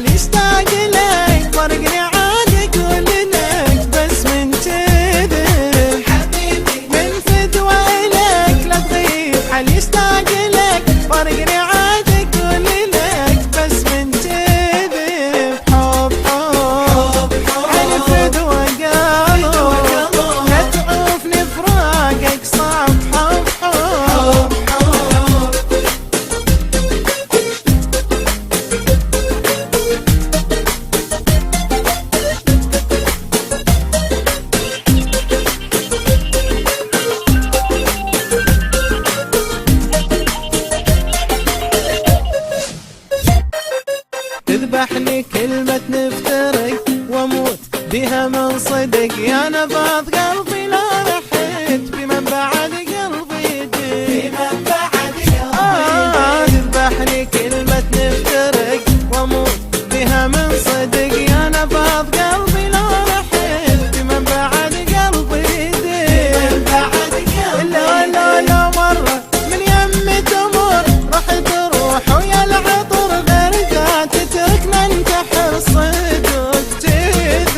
حالي اشتاق لك فرقني عاد اقول لك بس من كذب حبيبي من فدوى الك لا تغيب حالي اشتاق لك فرقني عاد اقول لك بس من كذب حب حب على فدوى قلب لا تعوفني فراقك صعب حب حب تذبحني كلمة نفترق واموت بها من صدق يا نبض قلبي لا رحت بمن بعد قلبي جيت بمن بعد قلبي تذبحني كلمة نفترق واموت بها من صدق يا نبض قلبي لا رحت بمن بعد قلبي جيت بمن بعد قلبي لا لا لا مرة من يمي تمر راح تروح ويا العطر غير تتركنا انتحر صدق تذب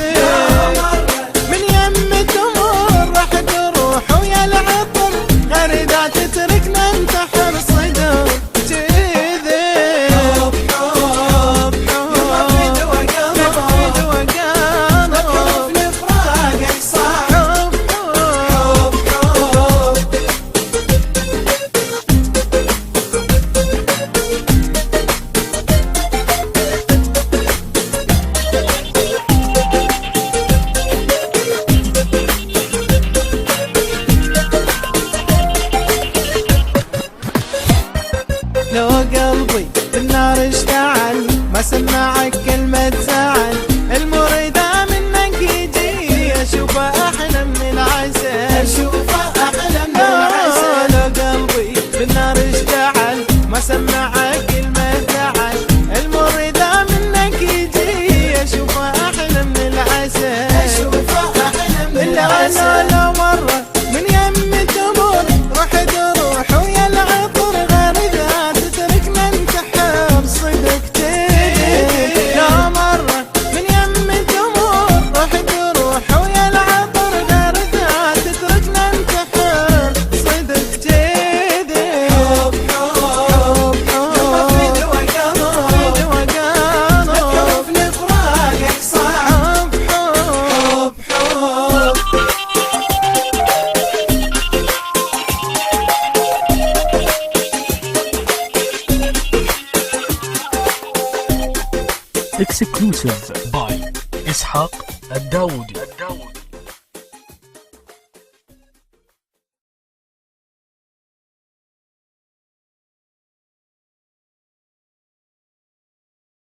من يمي تمر راح تروح ويا العطر غير تتركنا انتحر صدق تذب حب حب نفيد وقلب نفيد لفراقك صعب حب حب لو قلبي بالنار اشتعل ما سمعك كلمة زعل المريدة منك يجي اشوفه احلى من العسل اشوفه احلى من العسل لو قلبي بالنار اشتعل ما سمعك كلمة زعل المريدة منك يجي اشوفه احلى من العسل اشوفه احلى من العسل لا مرة من يمي تمر راح تروح ويا العطر غير ذا تتركنا انتحر صدق تذب لا مرة من يمي تمر راح تروح ويا العطر غير ذا تتركنا انتحر صدق تذب حب حب حب نفيد وقلب نفيد لفراقك صعب حب حب Exclusive by إسحاق الداودي.